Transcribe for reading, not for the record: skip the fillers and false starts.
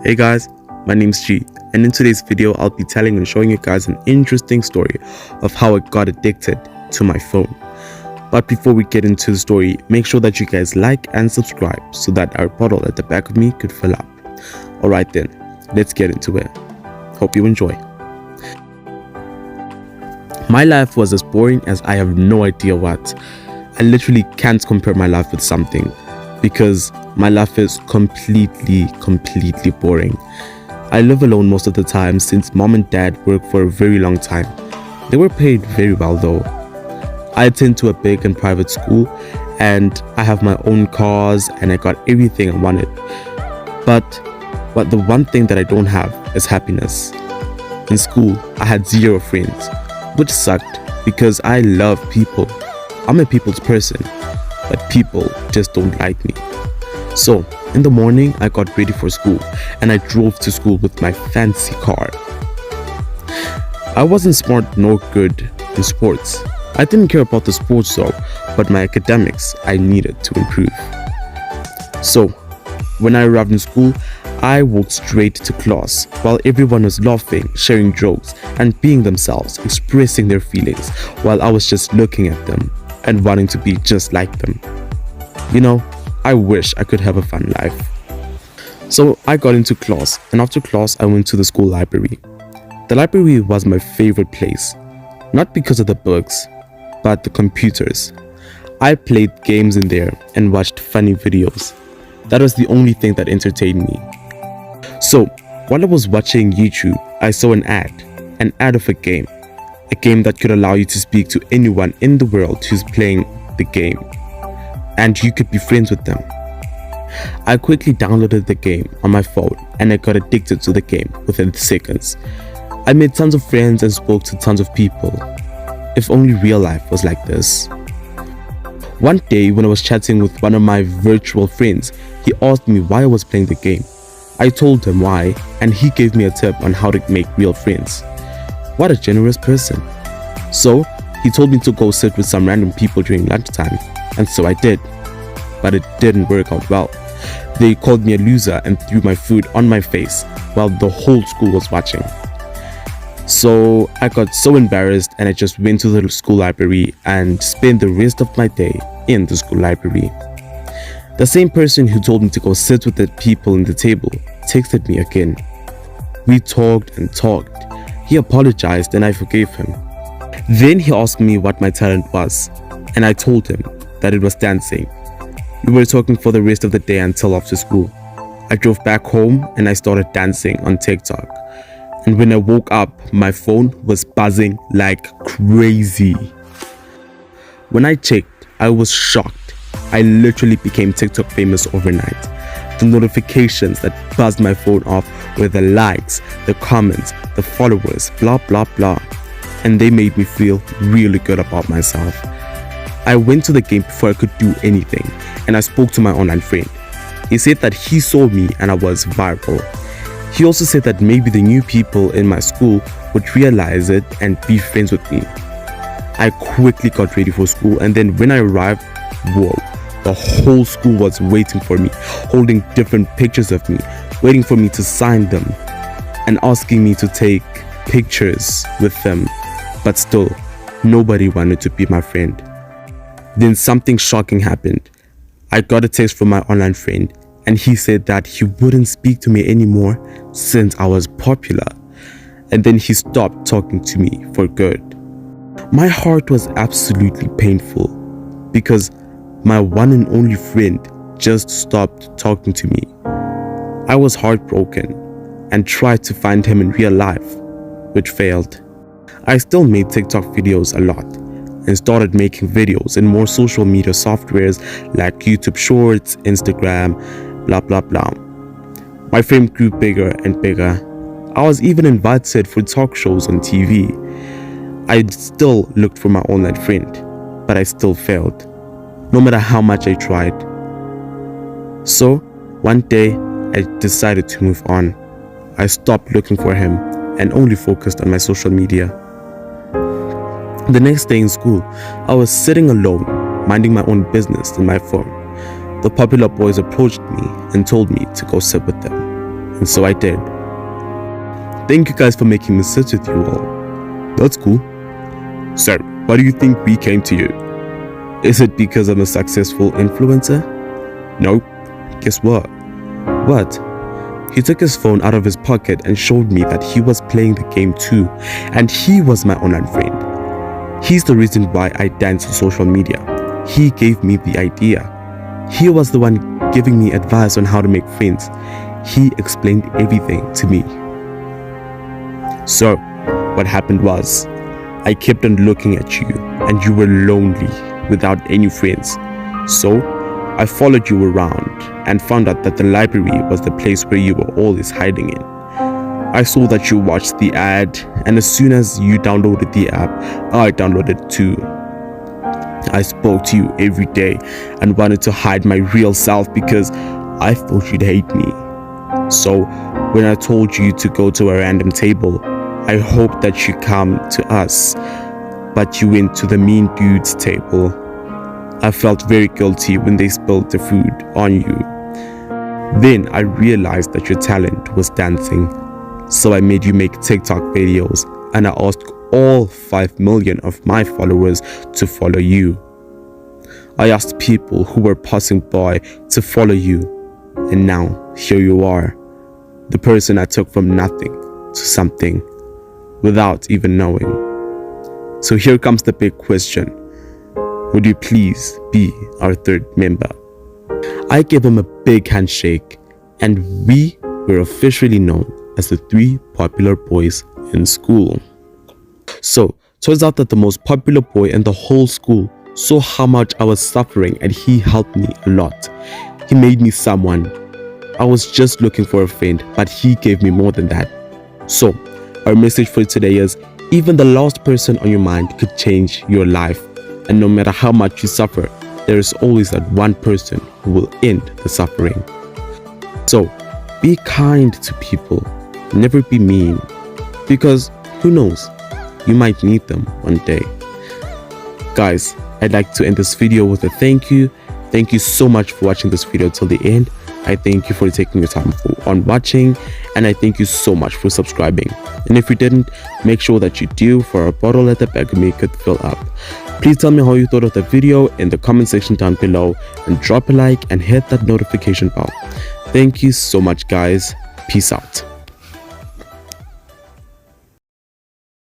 Hey guys, my name's G, and in today's video I'll be telling and showing you guys an interesting story of how I got addicted to my phone. But before we get into the story, make sure that you guys like and subscribe so that our bottle at the back of me could fill up. Alright then, let's get into it. Hope you enjoy. My life was as boring as I have no idea what. I literally can't compare my life with something because my life is completely boring. I live alone most of the time since mom and dad work for a very long time. They were paid very well though. I attend to a big and private school and I have my own cars and I got everything I wanted. But the one thing that I don't have is happiness. In school, I had zero friends, which sucked because I love people. I'm a people's person, but people just don't like me. So, in the morning, I got ready for school and I drove to school with my fancy car. I wasn't smart nor good in sports. I didn't care about the sports though, but my academics I needed to improve. So, when I arrived in school, I walked straight to class while everyone was laughing, sharing jokes, and being themselves, expressing their feelings while I was just looking at them and wanting to be just like them. You know, I wish I could have a fun life. So I got into class, and after class I went to the school library. The library was my favorite place, not because of the books, but the computers. I played games in there and watched funny videos. That was the only thing that entertained me. So while I was watching YouTube, I saw an ad of a game that could allow you to speak to anyone in the world who's playing the game, and you could be friends with them. I quickly downloaded the game on my phone and I got addicted to the game within seconds. I made tons of friends and spoke to tons of people. If only real life was like this. One day when I was chatting with one of my virtual friends, he asked me why I was playing the game. I told him why and he gave me a tip on how to make real friends. What a generous person. So he told me to go sit with some random people during lunchtime, and so I did. But it didn't work out well. They called me a loser and threw my food on my face while the whole school was watching. So I got so embarrassed and I just went to the school library and spent the rest of my day in the school library. The same person who told me to go sit with the people in the table texted me again. We talked and talked. He apologized and I forgave him. Then he asked me what my talent was, and I told him that it was dancing. We were talking for the rest of the day until after school. I drove back home and I started dancing on TikTok. And when I woke up, my phone was buzzing like crazy. When I checked, I was shocked. I literally became TikTok famous overnight. The notifications that buzzed my phone off were the likes, the comments, the followers, blah blah blah. And they made me feel really good about myself. I went to the game before I could do anything and I spoke to my online friend. He said that he saw me and I was viral. He also said that maybe the new people in my school would realize it and be friends with me. I quickly got ready for school and then when I arrived, whoa, the whole school was waiting for me, holding different pictures of me, waiting for me to sign them and asking me to take pictures with them. But still, nobody wanted to be my friend. Then something shocking happened. I got a text from my online friend and he said that he wouldn't speak to me anymore since I was popular. And then he stopped talking to me for good. My heart was absolutely painful because my one and only friend just stopped talking to me. I was heartbroken and tried to find him in real life, which failed. I still made TikTok videos a lot and started making videos in more social media softwares like YouTube Shorts, Instagram, blah blah blah. My fame grew bigger and bigger. I was even invited for talk shows on TV. I still looked for my online friend, but I still failed, no matter how much I tried. So one day I decided to move on. I stopped looking for him and only focused on my social media. The next day in school, I was sitting alone, minding my own business in my phone. The popular boys approached me and told me to go sit with them. And so I did. Thank you guys for making me sit with you all. That's cool. So, why do you think we came to you? Is it because I'm a successful influencer? No. Guess what? What? He took his phone out of his pocket and showed me that he was playing the game too, and he was my online friend. He's the reason why I dance on social media. He gave me the idea. He was the one giving me advice on how to make friends. He explained everything to me. So, what happened was, I kept on looking at you and you were lonely without any friends. So, I followed you around and found out that the library was the place where you were always hiding in. I saw that you watched the ad, and as soon as you downloaded the app, I downloaded it too. I spoke to you every day and wanted to hide my real self because I thought you'd hate me. So when I told you to go to a random table, I hoped that you'd come to us, but you went to the mean dude's table. I felt very guilty when they spilled the food on you. Then I realized that your talent was dancing. So I made you make TikTok videos and I asked all 5 million of my followers to follow you. I asked people who were passing by to follow you. And now here you are, the person I took from nothing to something without even knowing. So here comes the big question. Would you please be our third member? I gave him a big handshake and we were officially known as the 3 popular boys in school. So, turns out that the most popular boy in the whole school saw how much I was suffering and he helped me a lot. He made me someone. I was just looking for a friend, but he gave me more than that. So, our message for today is, even the last person on your mind could change your life. And no matter how much you suffer, there is always that one person who will end the suffering. So, be kind to people. Never be mean. Because who knows, you might need them one day. Guys, I'd like to end this video with a thank you. Thank you so much for watching this video till the end. I thank you for taking your time on watching, and I thank you so much for subscribing. And if you didn't, make sure that you do, for a bottle at the back of me could fill up. Please tell me how you thought of the video in the comment section down below, and drop a like and hit that notification bell. Thank you so much guys. Peace out.